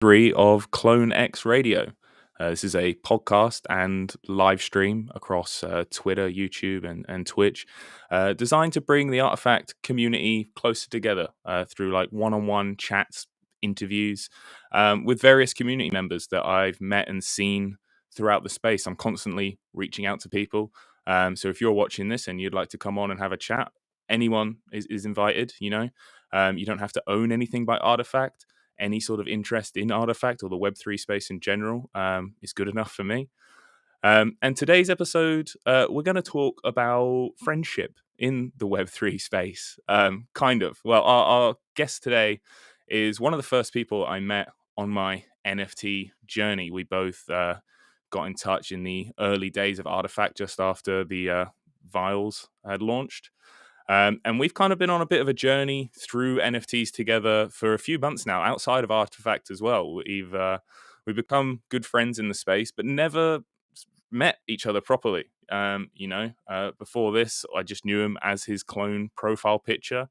3 of Clone X Radio. This is a podcast and live stream across Twitter, YouTube, and Twitch, designed to bring the Artifact community closer together through like one-on-one chats, interviews with various community members that I've met and seen throughout the space. I'm constantly reaching out to people. So if you're watching this and you'd like to come on and have a chat, anyone is invited. You don't have to own anything by Artifact. Any sort of interest in Artifact or the Web3 space in general is good enough for me. And today's episode, we're going to talk about friendship in the Web3 space. Kind of. Well, our guest today is one of the first people I met on my NFT journey. We both got in touch in the early days of Artifact just after the Vials had launched. And we've kind of been on a bit of a journey through NFTs together for a few months now, outside of Artifact as well. We've become good friends in the space, but never met each other properly. Before this, I just knew him as his clone profile picture.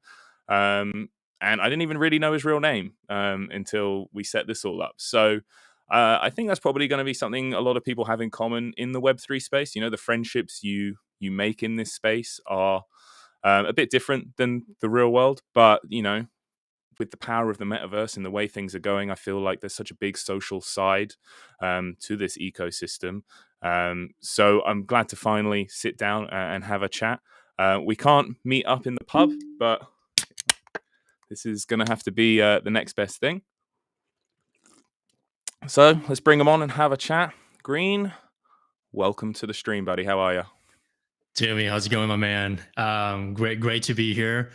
And I didn't even really know his real name until we set this all up. So I think that's probably going to be something a lot of people have in common in the Web3 space. The friendships you make in this space are a bit different than the real world, but with the power of the metaverse and the way things are going, I feel like there's such a big social side to this ecosystem. So I'm glad to finally sit down and have a chat. We can't meet up in the pub, but this is going to have to be the next best thing. So let's bring them on and have a chat. Green, welcome to the stream, buddy. How are you? Jimmy, how's it going, my man? Great to be here.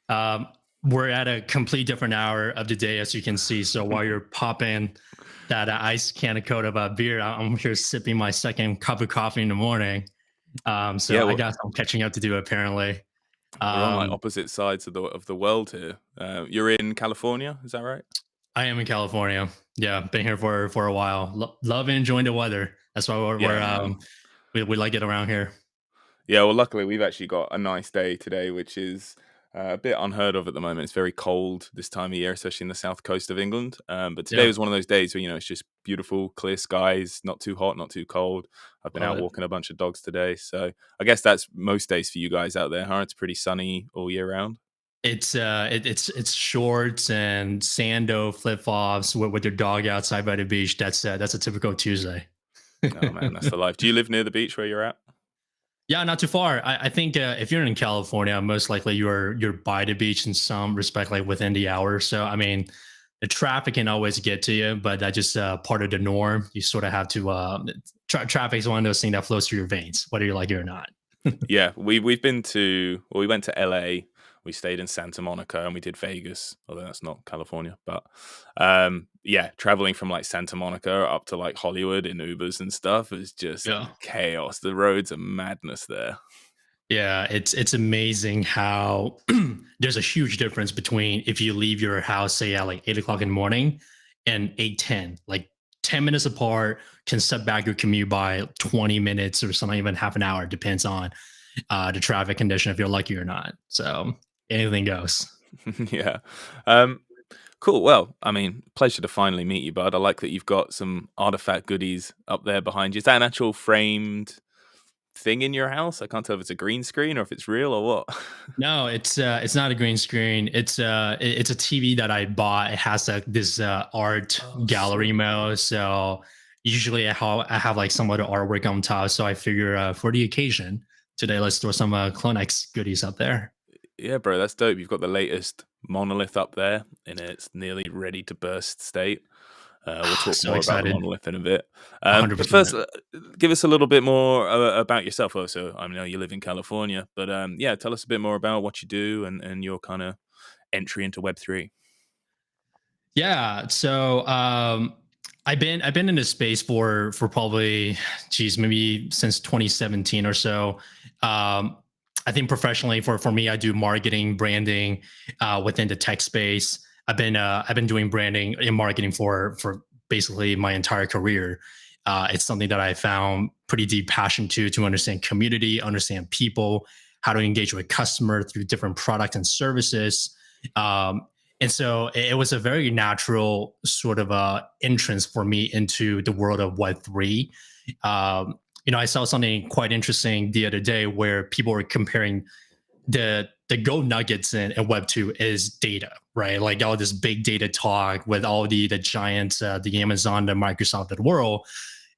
We're at a complete different hour of the day, as you can see. So while you're popping that ice can of coat of beer, I'm here sipping my second cup of coffee in the morning. I got some catching up to do, apparently. We're on like opposite sides of the world here. You're in California, is that right? I am in California. Yeah, been here for a while. Love and enjoying the weather. That's why we like it around here. Yeah, well, luckily we've actually got a nice day today, which is a bit unheard of at the moment. It's very cold this time of year, especially in the south coast of England. But today was one of those days where, it's just beautiful, clear skies, not too hot, not too cold. I've been out walking a bunch of dogs today. So I guess that's most days for you guys out there, huh? It's pretty sunny all year round. It's shorts and sando flip-flops with your dog outside by the beach. That's a typical Tuesday. Oh man, that's the life. Do you live near the beach where you're at? Yeah, not too far. I think if you're in California, most likely you're by the beach in some respect, like within the hour. So, I mean, the traffic can always get to you, but that's just part of the norm. You sort of have to. Traffic is one of those things that flows through your veins, whether you like it or not. Yeah, we went to LA. We stayed in Santa Monica and we did Vegas, although that's not California. But traveling from like Santa Monica up to like Hollywood in Ubers and stuff is just chaos. The roads are madness there. Yeah, it's amazing how there's a huge difference between if you leave your house, say at like 8 o'clock in the morning and 8:10, like 10 minutes apart can set back your commute by 20 minutes or something, even half an hour, depends on the traffic condition, if you're lucky or not. So anything goes. Yeah. Cool. Well, I mean, pleasure to finally meet you, bud. I like that you've got some Artifact goodies up there behind you. Is that an actual framed thing in your house? I can't tell if it's a green screen or if it's real or what. No, it's not a green screen. It's a TV that I bought. It has this art gallery mode. So usually I have like some other artwork on top. So I figure for the occasion today, let's throw some Clone X goodies up there. Yeah, bro, that's dope. You've got the latest monolith up there in its nearly ready to burst state. We'll talk So more excited. about the monolith in a bit. 100%. But first, give us a little bit more about yourself. Also, I know you live in California, but tell us a bit more about what you do and your kind of entry into Web3. Yeah, so I've been in this space for probably, maybe since 2017 or so. I think professionally for me, I do marketing, branding within the tech space. I've been doing branding and marketing for basically my entire career. It's something that I found pretty deep passion to understand community, understand people, how to engage with customer through different products and services. And so it was a very natural sort of entrance for me into the world of Web3. I saw something quite interesting the other day where people were comparing the gold nuggets in Web 2 is data, right? Like all this big data talk with all the giants, the Amazon, the Microsoft of the world.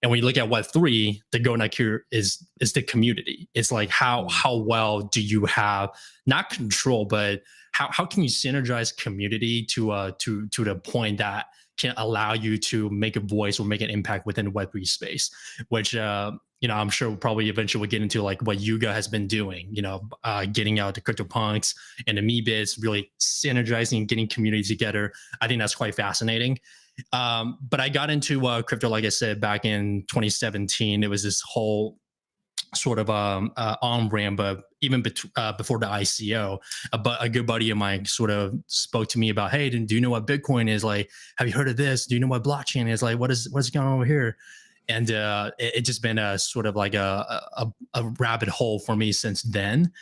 And when you look at Web3, the gold nugget is the community. It's like how well do you have not control, but how can you synergize community to the point that can allow you to make a voice or make an impact within the Web3 space, which I'm sure we'll probably eventually we'll get into like what Yuga has been doing, getting out the CryptoPunks and the Meebits, really synergizing, getting communities together. I think that's quite fascinating. But I got into crypto, like I said, back in 2017. It was this whole sort of on ramp, but even before the ICO, but a good buddy of mine sort of spoke to me about, hey, do you know what Bitcoin is? Like, have you heard of this? Do you know what blockchain is? Like, what's going on over here? And it just been a sort of like a rabbit hole for me since then.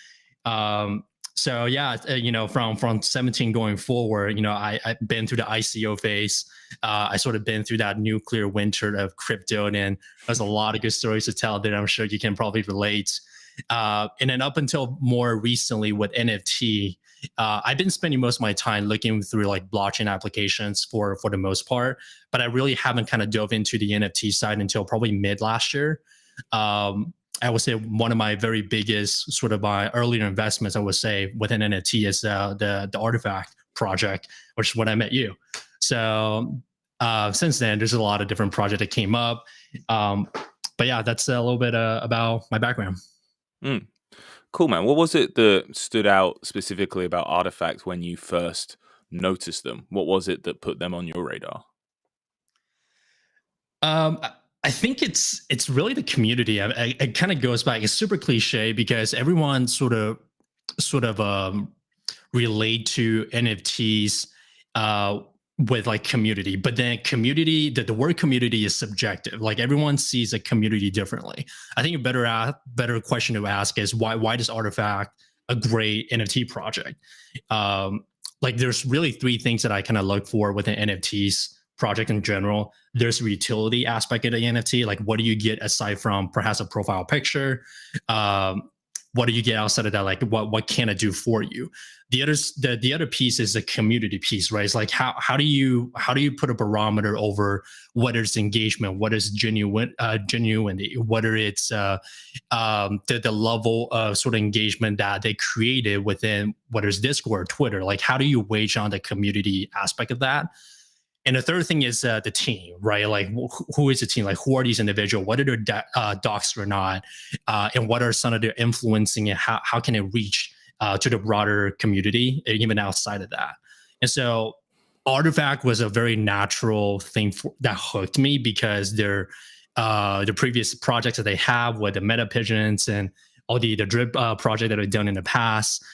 Um, so yeah, from 17 going forward, I've been through the ICO phase. I sort of been through that nuclear winter of crypto, and there's a lot of good stories to tell that I'm sure you can probably relate. And then up until more recently with NFT, I've been spending most of my time looking through like blockchain applications for the most part, but I really haven't kind of dove into the NFT side until probably mid last year. I would say one of my very biggest sort of my earlier investments, I would say, within NFT is the Artifact project, which is when I met you. So since then, there's a lot of different projects that came up. But yeah, that's a little bit about my background. Mm. Cool, man. What was it that stood out specifically about Artifacts when you first noticed them? What was it that put them on your radar? I think it's really the community. It kind of goes back. It's super cliche because everyone sort of relate to NFTs uh, with like community, but then community, the word community is subjective. Like everyone sees a community differently. I think a better question to ask is why does Artifact a great NFT project? Like there's really three things that I kind of look for with an NFTs project in general. There's the utility aspect of the NFT, like what do you get aside from perhaps a profile picture? Um, what do you get outside of that? Like what can it do for you? The other piece is the community piece, right? It's like how do you put a barometer over what is engagement, what is genuinity, whether it's the level of sort of engagement that they created within whether it's Discord or Twitter. Like how do you wage on the community aspect of that? And the third thing is the team, right? Like, who is the team? Like, who are these individuals? What are their docs or not? And what are some of their influencing and how can it reach to the broader community, even outside of that? And so, Artifact was a very natural thing that hooked me because the previous projects that they have with the meta pigeons and all the drip project that I've done in the past,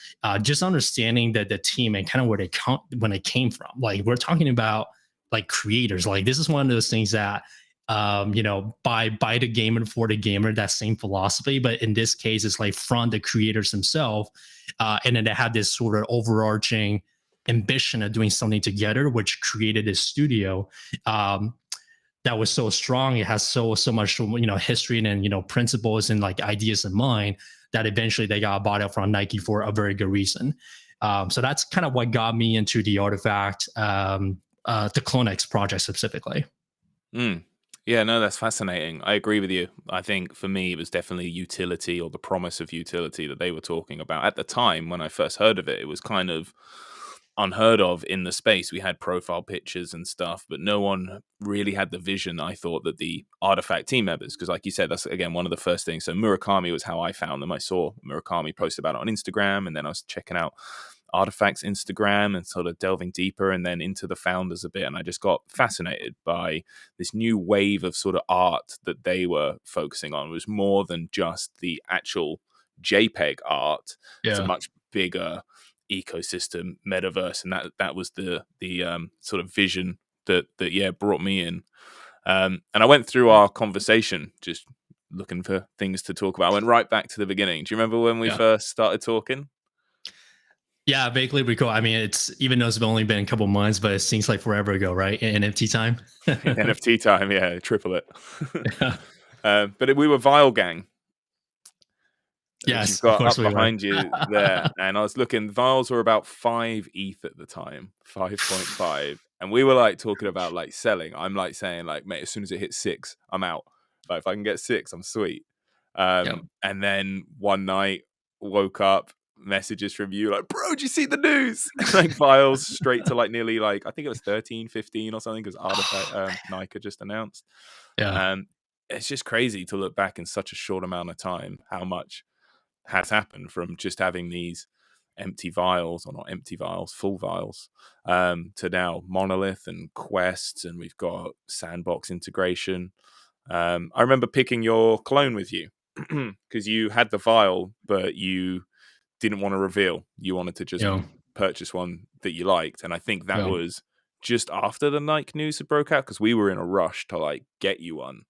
just understanding that the team and kind of where they come when it came from. Like we're talking about like creators. Like this is one of those things that by the gamer and for the gamer, that same philosophy. But in this case, it's like from the creators themselves. And then they had this sort of overarching ambition of doing something together, which created this studio that was so strong. It has so much history and principles and like ideas in mind that eventually they got bought out from Nike for a very good reason. So that's kind of what got me into the Artifact the Clonex project specifically. Mm. Yeah, no, that's fascinating. I agree with you. I think for me, it was definitely utility or the promise of utility that they were talking about. At the time, when I first heard of it, it was kind of unheard of in the space. We had profile pictures and stuff, but no one really had the vision, I thought, that the Artifact team members, because like you said, that's again one of the first things. So Murakami was how I found them. I saw Murakami post about it on Instagram, and then I was checking out Artifact's Instagram and sort of delving deeper and then into the founders a bit. And I just got fascinated by this new wave of sort of art that they were focusing on. It was more than just the actual JPEG art. It's a much bigger ecosystem, metaverse, and that was the sort of vision that brought me in. And I went through our conversation just looking for things to talk about. I went right back to the beginning. Do you remember when we first started talking? Yeah, vaguely recall. I mean, it's even though it's only been a couple months, but it seems like forever ago, right? In NFT time. NFT time, yeah, triple it. But we were Vile Gang, which you've Yes, of got course up we were. behind you there. And I was looking, vials were about 5 ETH at the time, 5.5. And we were like talking about like selling. I'm like saying, like, mate, as soon as it hits 6, I'm out. Like, if I can get 6, I'm sweet. Yep. And then one night, woke up, messages from you like, bro, did you see the news? Like, vials straight to like nearly like, I think it was 13, 15 or something, because Artifact, Nike just announced. Yeah. Um, it's just crazy to look back in such a short amount of time, how much has happened from just having these empty vials, or not empty vials, full vials, to now monolith and quests, and we've got sandbox integration. I remember picking your clone with you because you had the vial, but you didn't want to reveal. You wanted to just Yeah. purchase one that you liked, and I think that Yeah. was just after the Nike news had broke out, because we were in a rush to like get you one.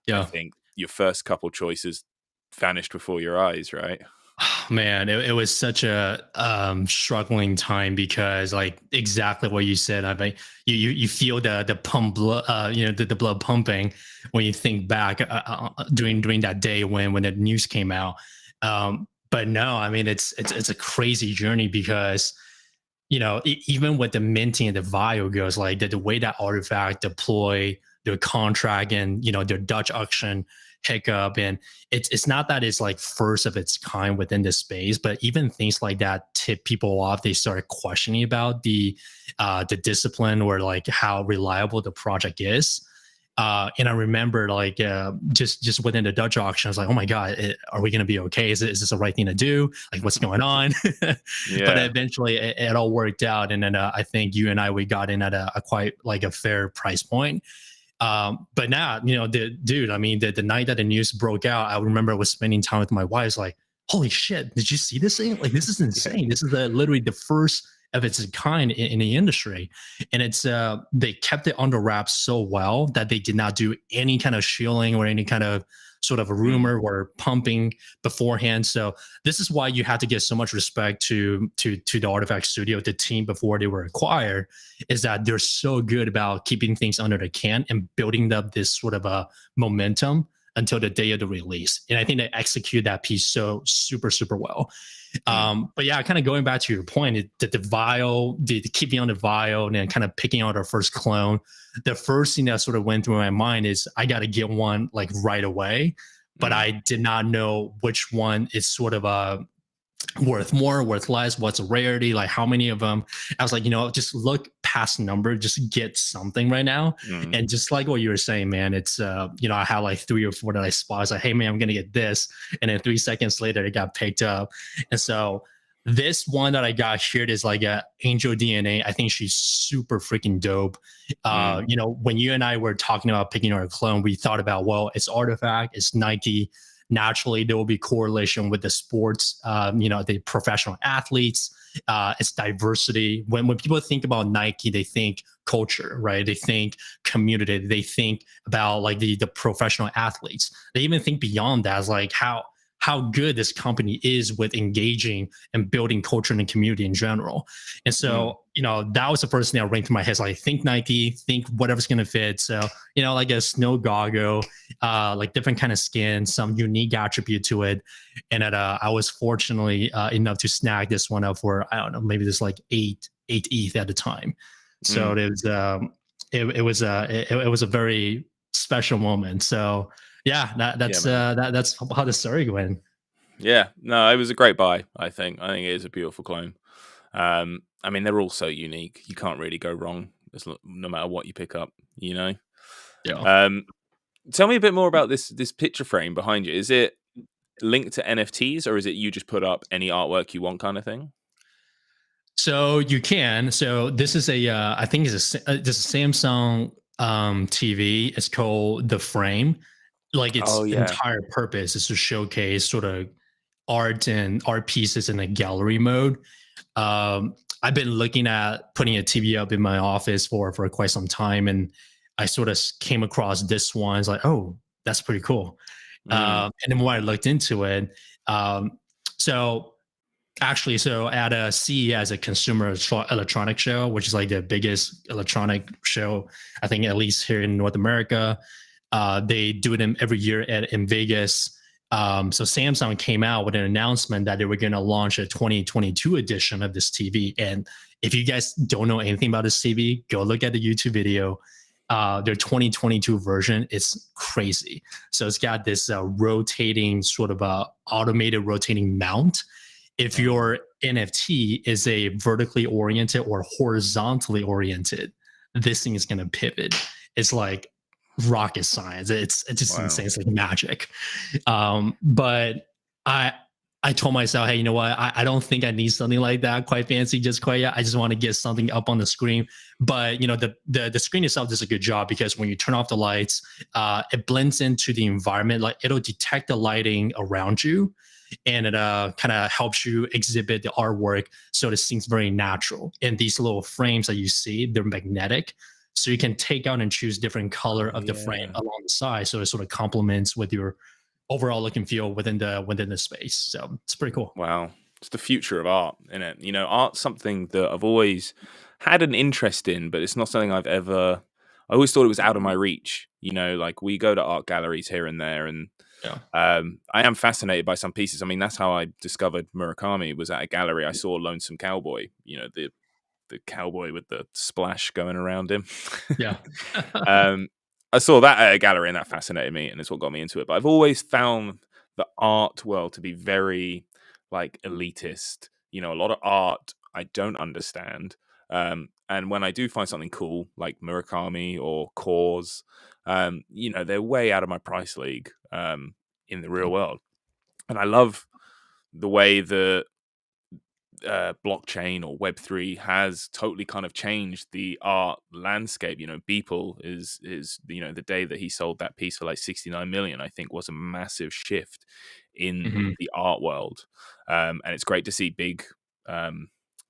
I Yeah. think your first couple choices vanished before your eyes, right? Man, it was such a struggling time because like exactly what you said. I mean, you feel the pump blood, the blood pumping when you think back during that day when the news came out. But no, I mean it's a crazy journey because even with the minting and the vial goes, like the way that Artifact deploy their contract and their Dutch auction hiccup, and it's not that it's like first of its kind within the space, but even things like that tip people off. They started questioning about the discipline or like how reliable the project is. And I remember like just within the Dutch auction, I was like, oh my god, are we going to be okay? Is this the right thing to do? Like, what's going on? But Yeah. eventually, it all worked out, and then I think you and I we got in at a quite like a fair price point. But now, the dude, I mean, the night that the news broke out, I remember I was spending time with my wife. It's like, holy shit, did you see this thing? Like, this is Yeah. insane. This is literally the first of its kind in the industry. And it's they kept it under wraps so well that they did not do any kind of shielding or any kind of sort of Mm. rumor or pumping beforehand. So this is why you had to give so much respect to the Artifact Studio, the team before they were acquired, is that they're so good about keeping things under the can and building up this sort of a momentum until the day of the release. And I think they execute that piece so super well. Mm. But yeah, kind of going back to your point, the vial, the keeping on the vial, and then kind of picking out our first clone. The first thing that sort of went through my mind is I got to get one like right away, but Mm. I did not know which one is sort of worth more, worth less, what's a rarity, like how many of them. I was like, just look past number, just get something right now. Mm. And just like what you were saying, man, it's I had like 3 or 4 that I spot. I was like, hey man, I'm gonna get this. And then 3 seconds later it got picked up. And so this one that I got shared is like a Angel DNA. I think she's super freaking dope. Mm. When you and I were talking about picking our clone, we thought about, well, it's Artifact, it's Nike. Naturally there will be correlation with the sports, the professional athletes. It's diversity. When people think about Nike, they think culture, right? They think community. They think about like the professional athletes. They even think beyond that, as like how good this company is with engaging and building culture and community in general. And Mm. so, that was the first thing that rang through my head. So like, think Nike, think whatever's going to fit. So, like a snow goggle, like different kind of skin, some unique attribute to it. And I was fortunately enough to snag this one up for, I don't know, maybe this like eight ETH at the time. So Mm. it was, it was a very special moment. So yeah, Yeah, man. that's how the story went. Yeah. No, it was a great buy, I think. I think it is a beautiful clone. I mean, they're all so unique. You can't really go wrong no matter what you pick up, you know? Yeah. Um, Tell me a bit more about this picture frame behind you. Is it linked to NFTs, or is it you just put up any artwork you want kind of thing? So you can. So this is I think this is a Samsung TV. It's called the Frame. Like Oh its yeah. entire purpose is to showcase sort of art and art pieces in a gallery mode. I've been looking at putting a TV up in my office for quite some time, and I sort of came across this one. It's like, oh, that's pretty cool. Mm. And then when I looked into it, um, so Actually, so at a CES, a consumer electronic show, which is like the biggest electronic show, I think at least here in North America, they do them every year in Vegas. So Samsung came out with an announcement that they were going to launch a 2022 edition of this TV. And if you guys don't know anything about this TV, go look at the YouTube video. Their 2022 version is crazy. So it's got this rotating sort of automated rotating mount. If your NFT is a vertically oriented or horizontally oriented, this thing is going to pivot. It's like rocket science. It's just insane. It's like magic. But I told myself, hey, you know what? I don't think I need something like that, quite fancy, just quite yet. I just want to get something up on the screen. But the screen itself does a good job, because when you turn off the lights, it blends into the environment. Like, it'll detect the lighting around you, and it kind of helps you exhibit the artwork, so it seems very natural. And these little frames that you see, they're magnetic, so you can take out and choose different color of the frame along the side, so it sort of complements with your overall look and feel within the space. So it's pretty cool. Wow. It's the future of art, isn't it? You know, art's something that I've always had an interest in, but it's not something I always thought it was out of my reach. You know, like, we go to art galleries here and there, and Yeah. I am fascinated by some pieces. I mean, that's how I discovered Murakami, was at a gallery. I saw Lonesome Cowboy, you know, the cowboy with the splash going around him. Yeah. I saw that at a gallery, and that fascinated me, and it's what got me into it. But I've always found the art world to be very, like, elitist. You know, a lot of art I don't understand. And when I do find something cool, like Murakami or Cause, you know, they're way out of my price league in the real world. And I love the way that blockchain or Web3 has totally kind of changed the art landscape. You know, Beeple is you know, the day that he sold that piece for like 69 million, I think, was a massive shift in the art world. And it's great to see big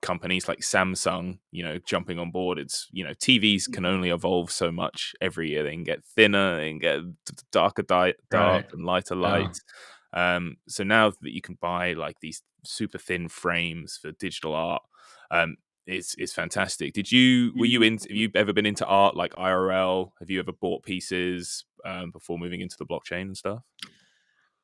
companies like Samsung, you know, jumping on board. It's, you know, TVs can only evolve so much every year. They can get thinner, they can get darker dark Right. and lighter Yeah. lights. So now that you can buy like these super thin frames for digital art, it's fantastic. Have you ever been into art, like IRL? Have you ever bought pieces before moving into the blockchain and stuff?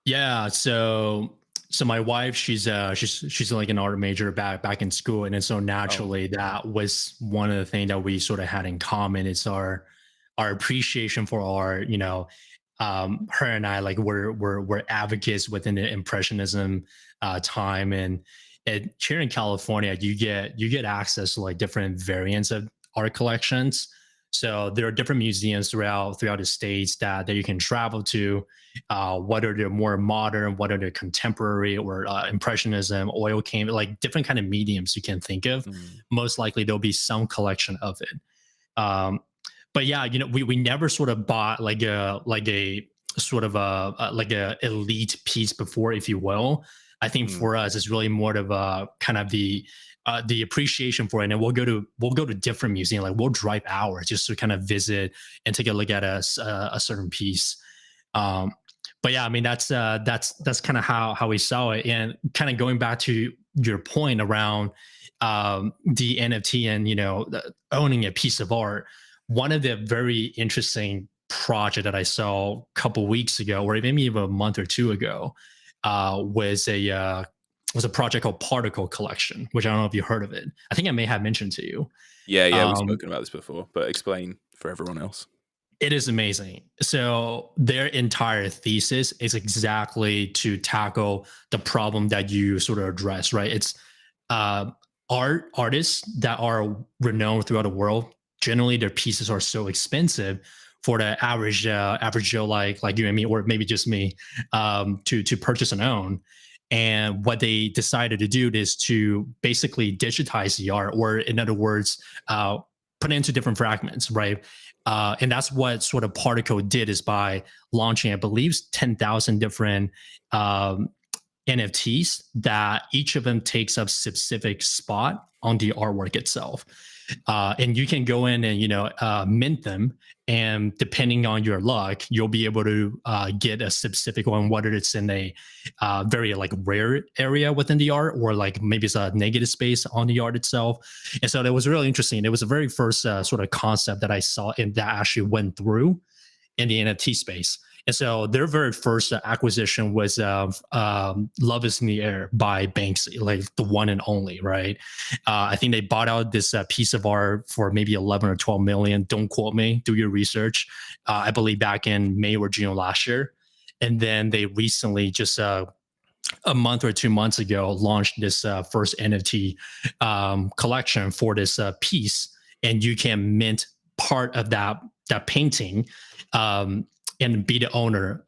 Yeah. So my wife, she's like an art major back in school, and then so naturally that was one of the things that we sort of had in common. It's our appreciation for art. Her and I, like, we're advocates within the impressionism time, and here in California, you get access to like different variants of art collections. So there are different museums throughout the states that you can travel to, whether they're more modern, whether they're contemporary, or impressionism, oil canvas, like different kind of mediums you can think of. Most likely there'll be some collection of it. But yeah, we never sort of bought like a sort of like a elite piece before, if you will. I think for us, it's really more of a kind of the appreciation for it. And we'll go to different museums. Like, we'll drive hours just to kind of visit and take a look at a certain piece. But yeah, I mean, that's kind of how we saw it. And kind of going back to your point around the NFT and owning a piece of art. One of the very interesting project that I saw a couple weeks ago, or maybe even a month or two ago, was a project called Particle Collection, which I don't know if you heard of it. I think I may have mentioned to you. Yeah, we've spoken about this before, but explain for everyone else. It is amazing. So their entire thesis is exactly to tackle the problem that you sort of address, right? It's artists that are renowned throughout the world. Generally, their pieces are so expensive for the average Joe like you and me, or maybe just me, to purchase and own. And what they decided to do is to basically digitize the art, or in other words, put it into different fragments, right? And that's what sort of Particle did, is by launching, I believe, 10,000 different NFTs that each of them takes up specific spot on the artwork itself. and you can go in and mint them, and depending on your luck, you'll be able to get a specific one, whether it's in a very like rare area within the art, or like maybe it's a negative space on the art itself. And so that was really interesting. It was the very first sort of concept that I saw and that actually went through in the NFT space. And so their very first acquisition was Love is in the Air by Banksy, like the one and only, right? I think they bought out this piece of art for maybe 11 or 12 million. Don't quote me, do your research. I believe back in May or June last year. And then they recently, just a month or 2 months ago, launched this first NFT collection for this piece. And you can mint part of that painting, and be the owner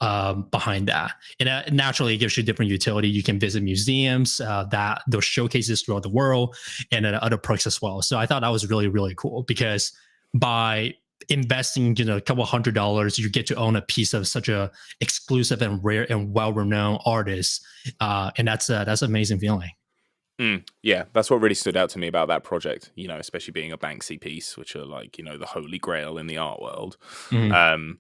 behind that. And naturally, it gives you different utility. You can visit museums, that those showcases throughout the world, and other perks as well. So I thought that was really, really cool, because by investing, a couple $100, you get to own a piece of such a exclusive and rare and well-renowned artist, and that's an amazing feeling. Yeah, that's what really stood out to me about that project. Especially being a Banksy piece, which are like the Holy Grail in the art world. Mhm. Um,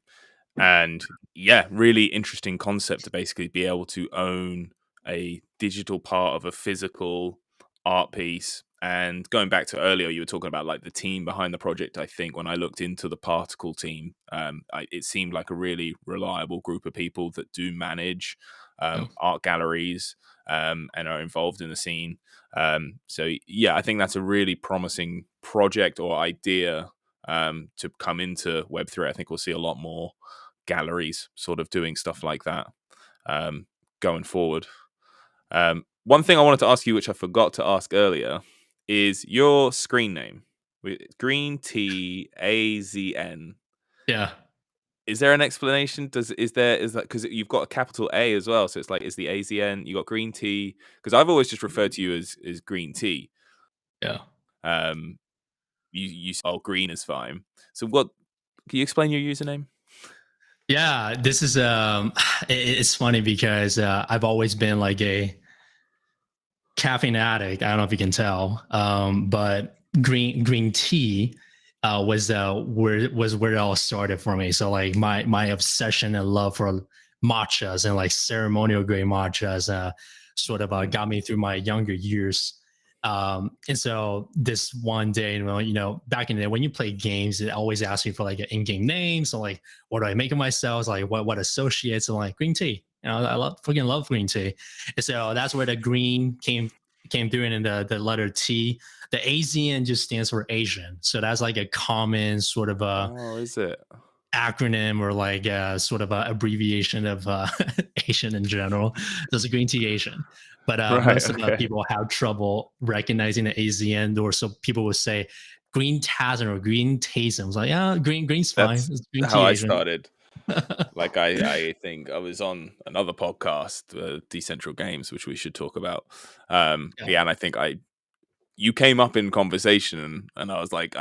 And yeah, really interesting concept to basically be able to own a digital part of a physical art piece. And going back to earlier, you were talking about like the team behind the project. I think when I looked into the Particle team, it seemed like a really reliable group of people that do manage Yeah. art galleries, and are involved in the scene. So yeah, I think that's a really promising project or idea to come into Web3. I think we'll see a lot more galleries sort of doing stuff like that going forward. One thing I wanted to ask you, which I forgot to ask earlier, is your screen name. GreentAzn. Yeah. Is there an explanation? Is that because you've got a capital A as well? So it's like, is the AZN, you got green tea? Because I've always just referred to you as green tea. Yeah. Um, green is fine. So what? Can you explain your username? Yeah, this is it's funny because I've always been like a caffeine addict. I don't know if you can tell, but green tea where it all started for me. So like my obsession and love for matchas and like ceremonial grade matchas sort of got me through my younger years. And so this one day, well, back in the day when you play games, it always asks you for like an in-game name. So like, what do I make of myself? So like, what associates? And like green tea. I freaking love green tea. And so that's where the green came through, and the letter T. The AZN just stands for Asian. So that's like a common sort of a Oh, is it? acronym, or like a sort of a abbreviation of Asian in general. There's a green tea Asian. But Right. most of the Okay. people have trouble recognizing the AZN, or so people would say GreentAzn or GreentAzn. I was like, yeah, green's fine. That's It's green how tea I Asian. started. Like I think I was on another podcast, Decentral Games, which we should talk about. Yeah. Yeah, and I think you came up in conversation, and I was like,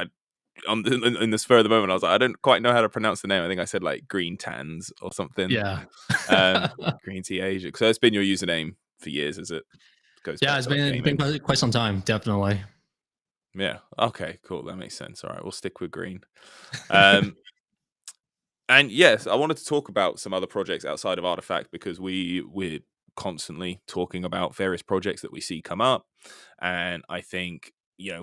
in the spur of the moment, I was like, I don't quite know how to pronounce the name. I think I said like Green Tans or something. Yeah. Green Tea Asia. So it's been your username for years, is it? Goes Yeah, back it's to like been gaming. quite some time, definitely. Yeah. Okay. Cool. That makes sense. All right. We'll stick with green. Um, And yes, I wanted to talk about some other projects outside of Artifact, because we're constantly talking about various projects that we see come up, and I think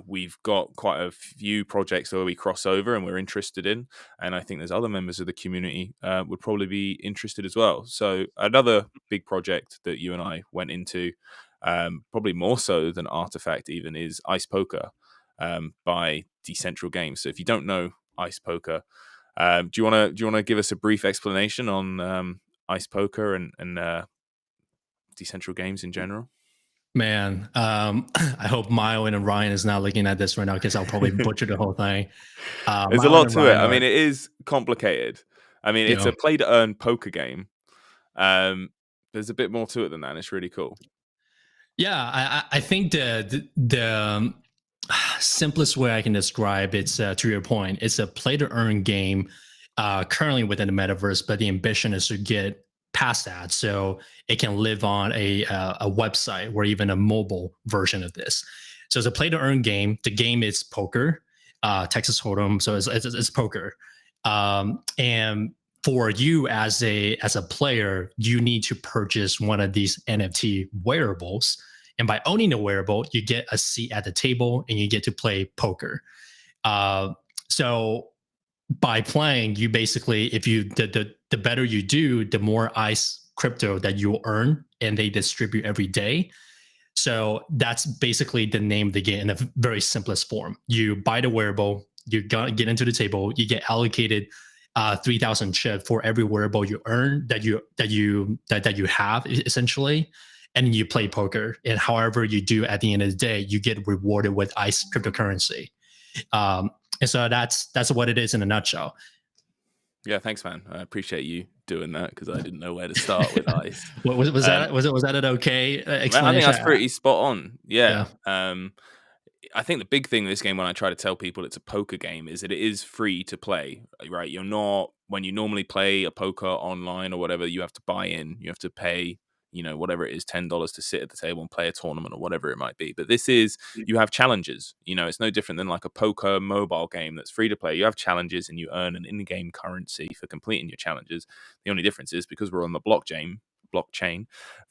we've got quite a few projects where we cross over and we're interested in, and I think there's other members of the community would probably be interested as well. So another big project that you and I went into, probably more so than Artifact even, is Ice Poker by Decentral Games. So if you don't know Ice Poker, do you want to give us a brief explanation on Ice Poker and decentral games in general? Man, I hope Mile and Ryan is not looking at this right now, because I'll probably butcher the whole thing. There's a Mile lot and to it. Ryan I are, mean, it is complicated. I mean, you it's a know, play to earn poker game. Um, there's a bit more to it than that. And it's really cool. yeah, I think the simplest way I can describe it's to your point, it's a play to earn game currently within the metaverse, but the ambition is to get past that, so it can live on a website or even a mobile version of this. So it's a play to earn game. The game is poker. Texas Hold'em. So it's poker. And for you as a player, you need to purchase one of these NFT wearables. And by owning a wearable, you get a seat at the table and you get to play poker. So by playing, you basically, if you the better you do, the more ice crypto that you earn, and they distribute every day. So that's basically the name of the game in a very simplest form. You buy the wearable, you get into the table, you get allocated 3,000 chip for every wearable you earn that you have essentially, and you play poker. And however you do at the end of the day, you get rewarded with ice cryptocurrency. And so that's what it is in a nutshell. Yeah, thanks, man. I appreciate you doing that because I didn't know where to start with ice. was that an okay explanation? I think that's pretty spot on. Yeah. Yeah. I think the big thing in this game, when I try to tell people it's a poker game, is that it is free to play, right? You're not, when you normally play a poker online or whatever, you have to buy in, you have to pay, whatever it is, $10 to sit at the table and play a tournament or whatever it might be. But this is, you have challenges. It's no different than like a poker mobile game that's free to play. You have challenges and you earn an in-game currency for completing your challenges. The only difference is because we're on the blockchain,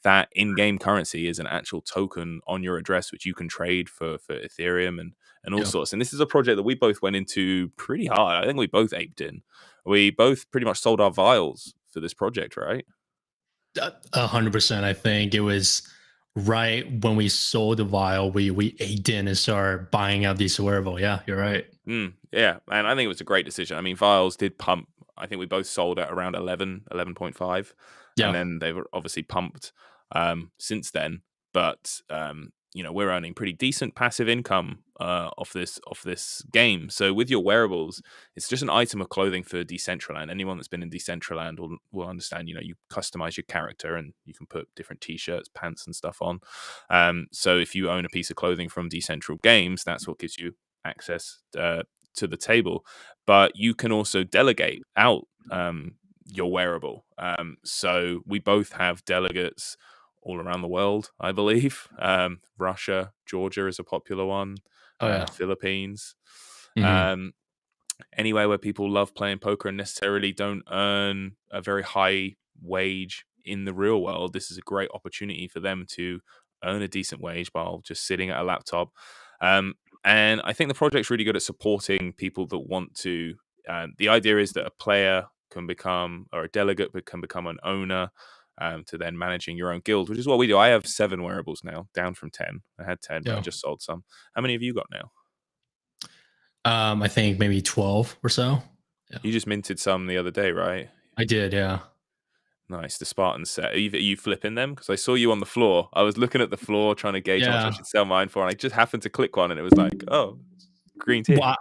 that in-game currency is an actual token on your address which you can trade for Ethereum and all sorts. And this is a project that we both went into pretty hard. I think we both aped in. We both pretty much sold our vials for this project, right? 100%. I think it was right when we sold the vial, we aped in and started buying out these wearable. Yeah, you're right. Yeah, and I think it was a great decision. I mean, vials did pump. I think we both sold at around 11.5. Yeah. And then they've obviously pumped since then. But we're earning pretty decent passive income off this game. So with your wearables, it's just an item of clothing for Decentraland. Anyone that's been in Decentraland will understand. You customize your character and you can put different t-shirts, pants, and stuff on. So if you own a piece of clothing from Decentral Games, that's what gives you access to the table. But you can also delegate out your wearable. So we both have delegates all around the world, I believe. Russia, Georgia is a popular one. Philippines. Mm-hmm. Anywhere where people love playing poker and necessarily don't earn a very high wage in the real world, this is a great opportunity for them to earn a decent wage while just sitting at a laptop. And I think the project's really good at supporting people that want to. The idea is that a player can become, or a delegate can become an owner, to then managing your own guild, which is what we do. I have 7 wearables now, down from 10. I had 10, but I just sold some. How many have you got now? I think maybe 12 or so. Yeah. You just minted some the other day, right? I did, yeah. Nice, the Spartan set. Are you flipping them? Because I saw you on the floor. I was looking at the floor trying to gauge how much I should sell mine for, and I just happened to click one, and it was like, oh, green tea. Well,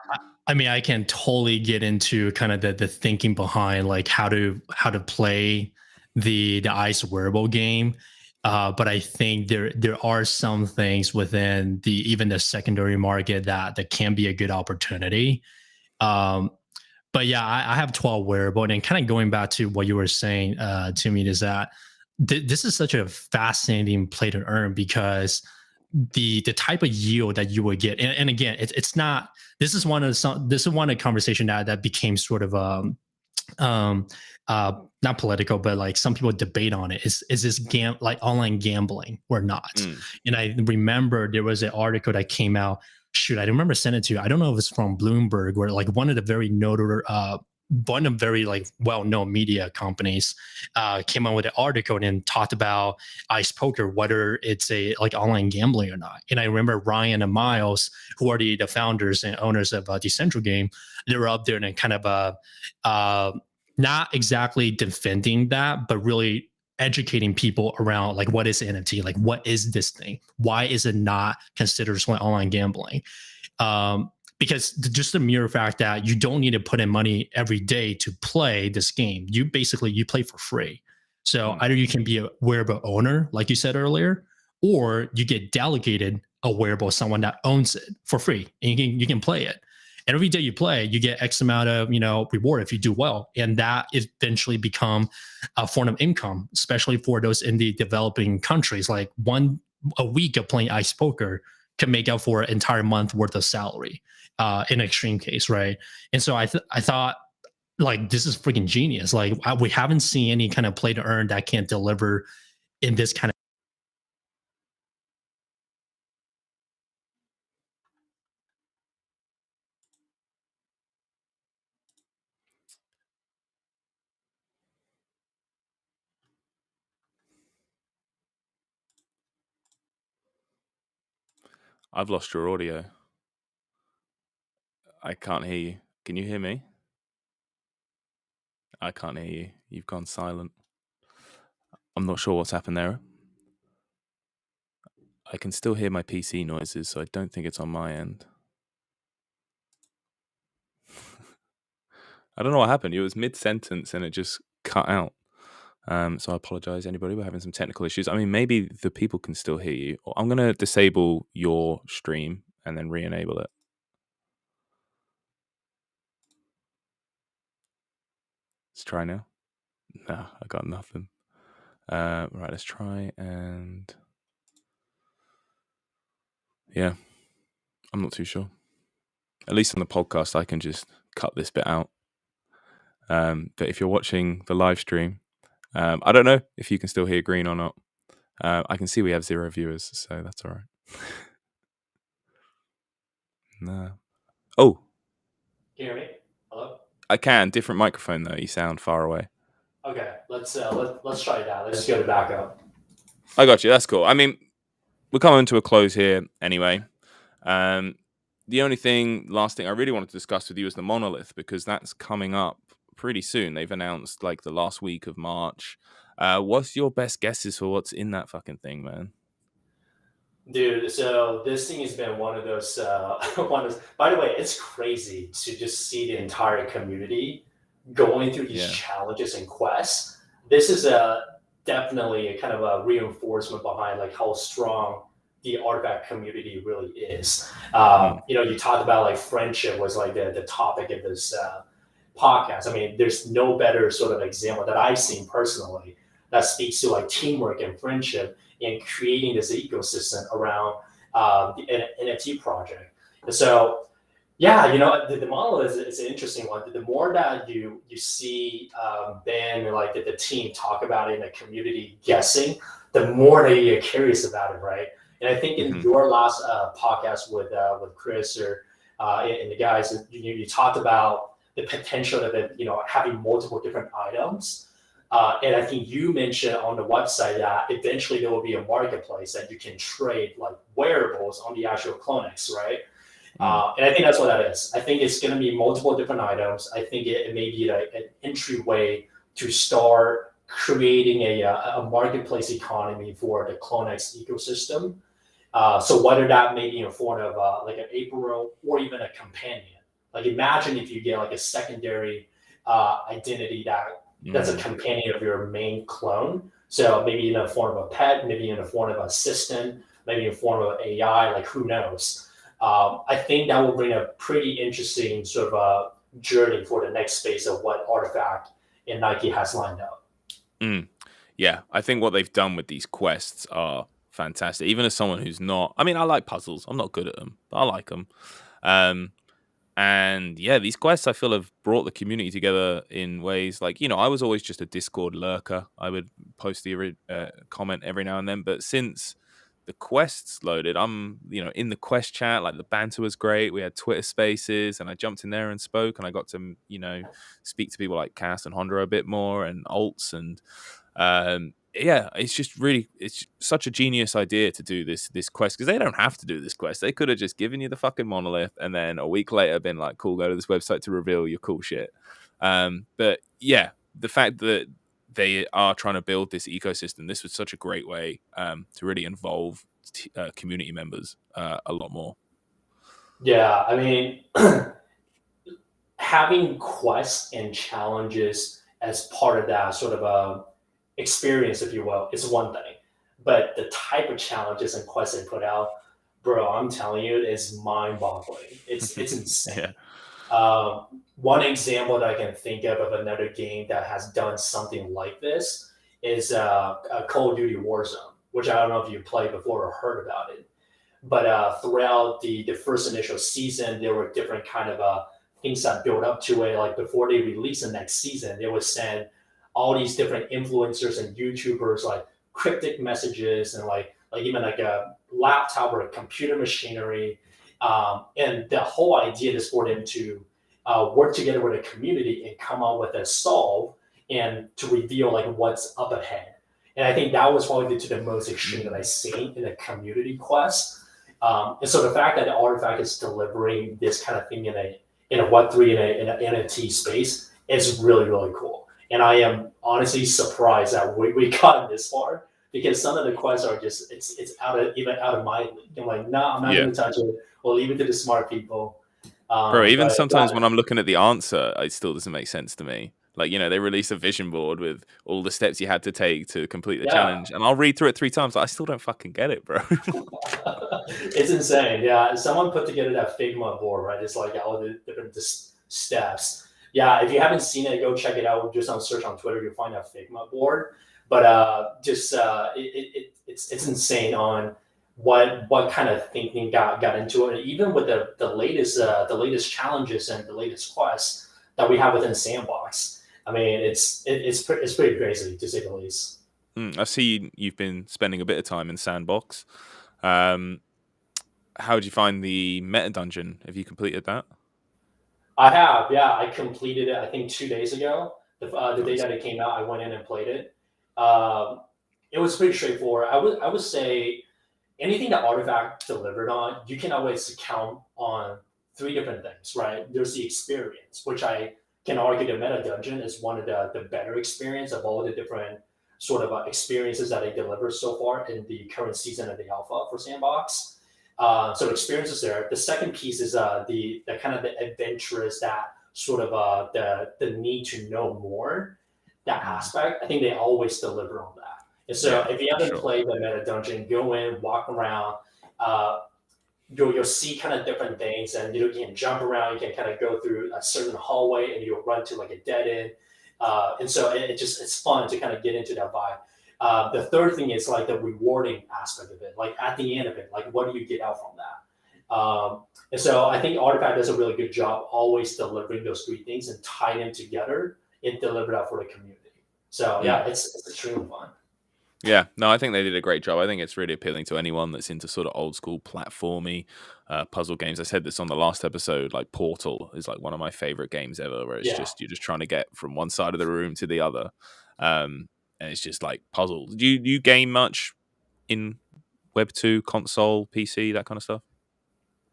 I mean, I can totally get into kind of the thinking behind like how to play the ice wearable game, but I think there are some things within even the secondary market that can be a good opportunity. But yeah, I have 12 wearable, and kind of going back to what you were saying to me is that this is such a fascinating play to earn, because the type of yield that you would get, and again, it's not. This is one of the conversation that became sort of not political, but like some people debate on it. Is this like online gambling or not? And I remember there was an article that came out. Shoot, I don't remember sending it to you. I don't know if it's from Bloomberg, where like one of the very like well-known media companies came out with an article and talked about ice poker, whether it's a like online gambling or not. And I remember Ryan and Miles, who are the founders and owners of Decentral Game, they were up there and kind of not exactly defending that, but really educating people around like, what is NFT? Like, what is this thing? Why is it not considered online gambling? Because just the mere fact that you don't need to put in money every day to play this game, you play for free. So either you can be a wearable owner, like you said earlier, or you get delegated a wearable, someone that owns it for free, and you can play it. And every day you play, you get X amount of reward if you do well, and that eventually become a form of income, especially for those in the developing countries. Like a week of playing ice poker can make up for an entire month worth of salary in an extreme case, right? And so I thought like this is freaking genius. Like we haven't seen any kind of play to earn that can't deliver in this kind of. I've lost your audio. I can't hear you. Can you hear me? I can't hear you. You've gone silent. I'm not sure what's happened there. I can still hear my PC noises, so I don't think it's on my end. I don't know what happened. It was mid-sentence and it just cut out. So I apologize, anybody. We're having some technical issues. I mean, maybe the people can still hear you. I'm going to disable your stream and then re-enable it. Let's try now. No, I got nothing. Right, let's try and... Yeah, I'm not too sure. At least on the podcast, I can just cut this bit out. But if you're watching the live stream, I don't know if you can still hear Green or not. I can see we have 0 viewers, so that's all right. No. Oh. Can you hear me? Hello? I can. Different microphone, though. You sound far away. Okay, let's try that. Let's just go to backup. I got you. That's cool. I mean, we're coming to a close here anyway. The only last thing I really wanted to discuss with you is the monolith, because that's coming up pretty soon. They've announced like the last week of March. What's your best guesses for what's in that fucking thing, man? Dude, so this thing has been one of those, by the way, it's crazy to just see the entire community going through these challenges and quests. This is definitely a kind of a reinforcement behind like how strong the artifact community really is. You talked about like friendship was like the topic of this podcast. I mean, there's no better sort of example that I've seen personally that speaks to like teamwork and friendship in creating this ecosystem around the NFT project. And so, yeah, the model is an interesting one. The more that you see Ben and like the team talk about it in the community guessing, the more they get curious about it, right? And I think in your last podcast with Chris and the guys, you talked about the potential of it, having multiple different items. And I think you mentioned on the website that eventually there will be a marketplace that you can trade like wearables on the actual Clonex, right? And I think that's what that is. I think it's going to be multiple different items. I think it may be like an entryway to start creating a marketplace economy for the Clonex ecosystem. So whether that may be in form of like an April or even a companion. Like imagine if you get like a secondary identity that's a companion of your main clone. So maybe in the form of a pet, maybe in the form of an assistant, maybe in the form of AI, like who knows? I think that will bring a pretty interesting sort of journey for the next phase of what Artifact and Nike has lined up. Yeah, I think what they've done with these quests are fantastic. Even as someone who's not, I mean, I like puzzles. I'm not good at them, but I like them. And yeah, these quests I feel have brought the community together in ways like, I was always just a Discord lurker. I would post the comment every now and then. But since the quests loaded, I'm, in the quest chat, like the banter was great. We had Twitter spaces and I jumped in there and spoke and I got to, speak to people like Cass and Hondra a bit more and Alts and, yeah, it's such a genius idea to do this quest, because they don't have to do this quest. They could have just given you the fucking monolith and then a week later been like, cool, go to this website to reveal your cool shit. But yeah, the fact that they are trying to build this ecosystem, this was such a great way to really involve community members a lot more. Yeah, I mean, having quests and challenges as part of that sort of experience, if you will, is one thing. But the type of challenges and quests they put out, bro, I'm telling you, is mind-boggling. It's insane. Yeah. One example that I can think of another game that has done something like this is Call of Duty Warzone, which I don't know if you played before or heard about it. But throughout the first initial season, there were different kind of things that built up to it. Like before they release the next season, they would send all these different influencers and YouTubers like cryptic messages and like even like a laptop or a computer machinery. And the whole idea is for them to work together with a community and come up with a solve and to reveal like what's up ahead. And I think that was probably to the most extreme that I've seen in a community quest. And so the fact that the artifact is delivering this kind of thing in a Web3 in an NFT space is really really cool. And I am honestly surprised that we got this far because some of the quests are just it's out of even out of my league. I'm like, no, I'm not Yeah. going to touch it. We'll leave it to the smart people. Bro, even But sometimes when I'm looking at the answer, it still doesn't make sense to me. Like, they release a vision board with all the steps you had to take to complete the yeah, challenge, and I'll read through it 3 times. I still don't fucking get it, bro. it's insane. Yeah, someone put together that Figma board, right? It's like all the different steps. Yeah, if you haven't seen it, go check it out. Just on search on Twitter, you'll find that Figma board. But it's insane on what kind of thinking got into it. And even with the latest challenges and the latest quests that we have within Sandbox. I mean, it's pretty crazy to say the least. I see you've been spending a bit of time in Sandbox. Um, how did you find the meta dungeon? Have you completed that? I have, yeah. I completed it. I think 2 days ago. The day Nice. that it came out, I went in and played it. Um, it was pretty straightforward. I would say anything that Artifact delivered on, you can always count on three different things, right? There's the experience, which I can argue the meta dungeon is one of the better experience of all the different sort of experiences that they delivered so far in the current season of the alpha for Sandbox. So experience is there. The second piece is the kind of the adventurous that sort of the need to know more. That aspect, I think they always deliver on that. And so Yeah, if you for haven't sure. played the meta dungeon, go in, walk around. Uh, you'll see kind of different things, and you can jump around. You can kind of go through a certain hallway, and you'll run to like a dead end. And so it's fun to kind of get into that vibe. The third thing is like the rewarding aspect of it. Like at the end of it, like what do you get out from that? And so I think Artifact does a really good job always delivering those three things and tie them together and deliver that for the community. So Mm. yeah, it's extremely fun. Yeah, no, I think they did a great job. I think it's really appealing to anyone that's into sort of old school platformy puzzle games. I said this on the last episode. Like Portal is like one of my favorite games ever, where it's Yeah. just you're just trying to get from one side of the room to the other, and it's just like puzzles. Do you game much in Web 2, console, PC, that kind of stuff?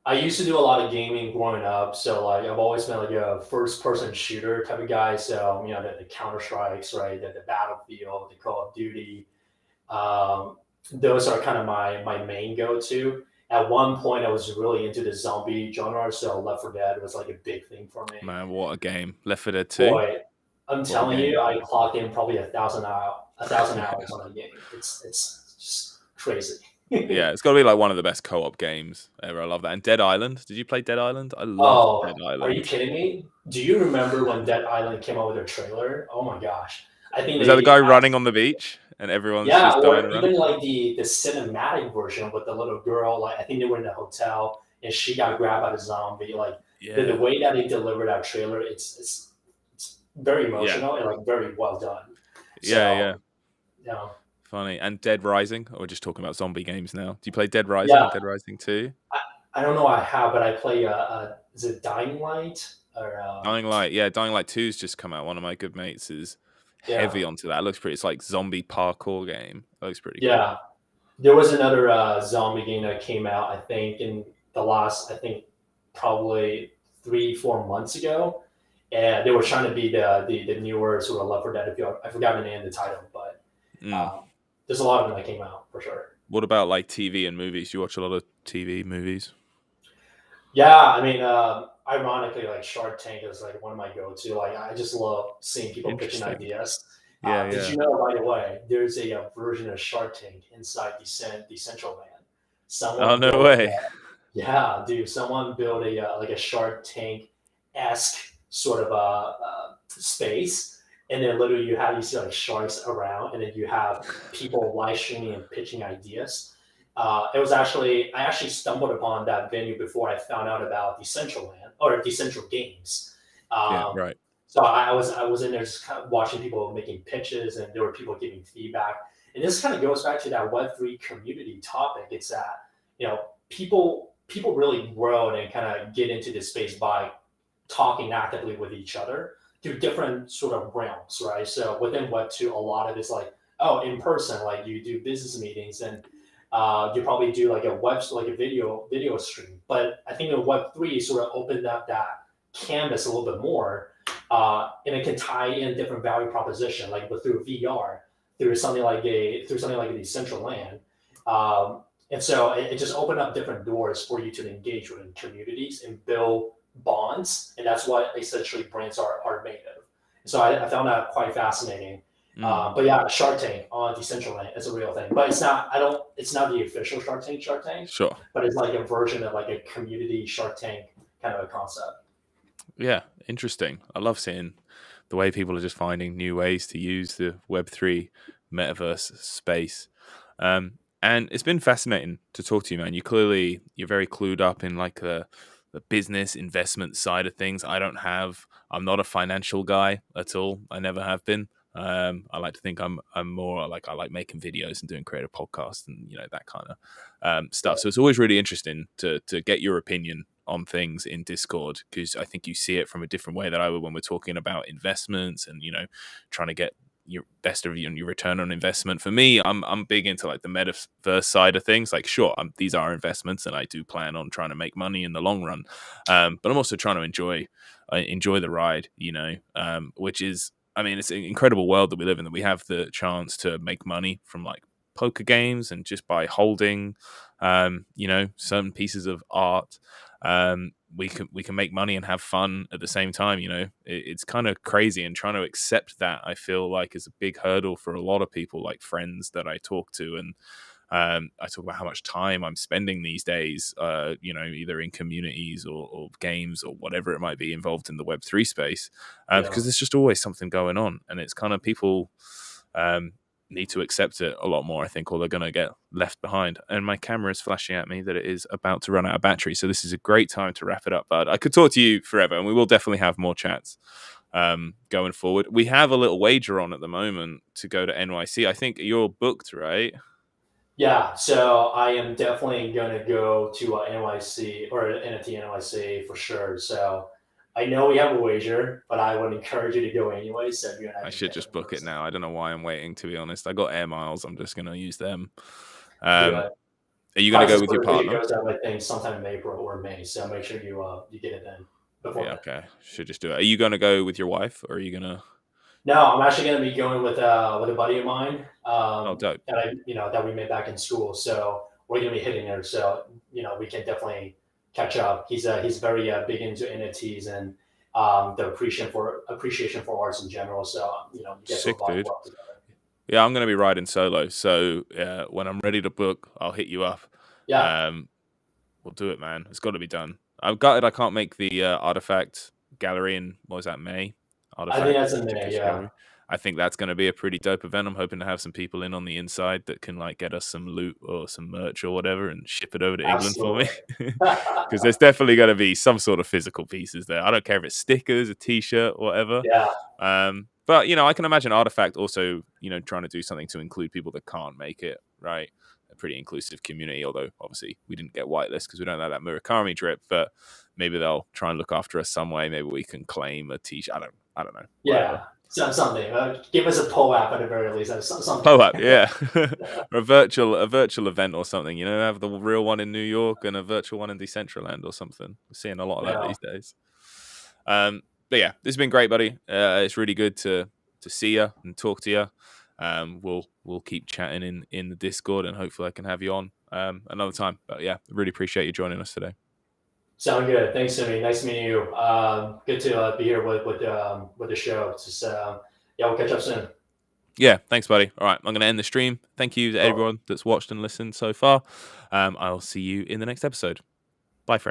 I used to do a lot of gaming growing up, so like I've always been like a first-person shooter type of guy. So the Counter Strikes, right? The Battlefield, the Call of Duty. Um, those are kind of my main go-to. At one point, I was really into the zombie genre, so Left 4 Dead was like a big thing for me. Man, what a game! Left 4 Dead 2, Boy, I'm what a telling game! you, I clocked in probably a thousand hours on a game. It's just crazy. Yeah, it's got to be like one of the best co-op games ever. I love that. And Dead Island. Did you play Dead Island? I loved Dead Oh, are you Island. kidding me? Do you remember when Dead Island came out with their trailer? Oh my gosh. I think Was that the they guy asked, running on the beach and everyone's yeah, just dying or and running? even like the cinematic version with the little girl, like I think they were in the hotel and she got grabbed by the zombie. Like the Yeah, way that they delivered that trailer, it's very yeah, emotional and like very well done. yeah. So, you know, Funny. And Dead Rising. Or we're just talking about zombie games now. Do you play Dead Rising yeah, and Dead Rising 2? I don't know I have, but I play is it Dying Light or Dying Light. Yeah, Dying Light 2's just come out. One of my good mates is yeah, heavy onto that. It looks pretty. It's like zombie parkour game. It looks pretty cool. yeah. There was another zombie game that came out, I think, in the last, I think, probably 3 4 months ago, and they were trying to be the newer sort of Left 4 Dead. I forgot the name of the title, but Mm. um, there's a lot of them that came out for sure. What about like TV and movies? Do you watch a lot of TV movies? Yeah, I mean, ironically, like Shark Tank is like one of my go-to. Like, I just love seeing people pitching Interesting. ideas. Yeah, Did yeah. you know, by the way, there's a version of Shark Tank inside Decentraland? Oh, Someone no built way. Yeah, dude. Someone built a like a Shark Tank esque sort of space, and then literally you see like sharks around, and then you have people live streaming and pitching ideas. It was actually I actually stumbled upon that venue before I found out about Decentraland or Decentral Games. Yeah, Um, right. so I was in there just kind of watching people making pitches, and there were people giving feedback. And this kind of goes back to that Web3 community topic. It's that people really grow and kind of get into this space by talking actively with each other through different sort of realms, right? So within Web2, a lot of it's like, oh, in person, like you do business meetings, and you probably do like like a video stream. But I think in Web3 sort of opened up that canvas a little bit more, and it can tie in different value proposition, like through VR, through something like a Decentraland. And so it just opened up different doors for you to engage with communities and build bonds, and that's what essentially brands are made of. So I found that quite fascinating. But yeah, Shark Tank on Decentraland is a real thing, but it's not. I don't. It's not the official Shark Tank, Sure. but it's like a version of like a community Shark Tank kind of a concept. Yeah, interesting. I love seeing the way people are just finding new ways to use the Web3 metaverse space. And it's been fascinating to talk to you, man. You're very clued up in like the business investment side of things. I'm not a financial guy at all. I never have been. I like to think I'm more like I like making videos and doing creative podcasts and that kind of stuff. So it's always really interesting to get your opinion on things in Discord, because I think you see it from a different way that I would when we're talking about investments and trying to get your best of your return on investment. For me, I'm big into like the metaverse side of things. Like, sure, these are investments, and I do plan on trying to make money in the long run. But I'm also trying to enjoy the ride. Which is, I mean, it's an incredible world that we live in. That we have the chance to make money from like poker games and just by holding, certain pieces of art. We can make money and have fun at the same time. It's kind of crazy, and trying to accept that, I feel like, is a big hurdle for a lot of people, like friends that I talk to, and I talk about how much time I'm spending these days, either in communities or games or whatever it might be involved in the Web3 space, Yeah. because there's just always something going on, and it's kind of people need to accept it a lot more, I think, or they're going to get left behind. And my camera is flashing at me that it is about to run out of battery. So this is a great time to wrap it up, bud. I could talk to you forever, and we will definitely have more chats going forward. We have a little wager on at the moment to go to NYC. I think you're booked, right? Yeah, so I am definitely going to go to NYC or NFT NYC for sure. So I know we have a wager, but I would encourage you to go anyway. So you and I I can should catch just up in book it person. now. I don't know why I'm waiting, to be honest. I got air miles. I'm just going to use them. Do Um, it. are you going to go Prices with your per ticket partner? goes up, I think, sometime in April or May. So make sure you get it then before Yeah, then. okay. Should just do it. Are you going to go with your wife, or are you going to... No, I'm actually going to be going with a buddy of mine Oh, dope. that we met back in school. So we're going to be hitting her. So we can definitely catch up. He's very big into NFTs and the appreciation for arts in general. So you guys will Sick, vibe dude. well together. Yeah, I'm going to be riding solo. So when I'm ready to book, I'll hit you up. Yeah, Um, we'll do it, man. It's got to be done. I'm gutted I can't make the Artifact Gallery in, what was that, May? I think Artifact that's in May. Education Yeah, Gallery. I think that's going to be a pretty dope event. I'm hoping to have some people in on the inside that can like get us some loot or some merch or whatever and ship it over to England for me. absolutely. Because there's definitely going to be some sort of physical pieces there. I don't care if it's stickers, a t-shirt, whatever. Yeah, But I can imagine Artifact also, trying to do something to include people that can't make it, right? A pretty inclusive community, although obviously we didn't get whitelist because we don't have that Murakami drip, but maybe they'll try and look after us some way. Maybe we can claim a t-shirt. I don't know. Whatever. yeah. Something. Give us a poll app at the very least. Something. Oh, yeah. Or a virtual event or something. Have the real one in New York and a virtual one in Decentraland or something. We're seeing a lot of that Yeah. these days. But yeah, this has been great, buddy. It's really good to see you and talk to you. We'll keep chatting in the Discord, and hopefully I can have you on another time. But yeah, really appreciate you joining us today. Sound good. Thanks, Simi. Nice meeting you. Good to be here with the show. It's just yeah, we'll catch up soon. Yeah, thanks, buddy. All right, I'm going to end the stream. Thank you to everyone that's watched and listened so far. I'll see you in the next episode. Bye, friends.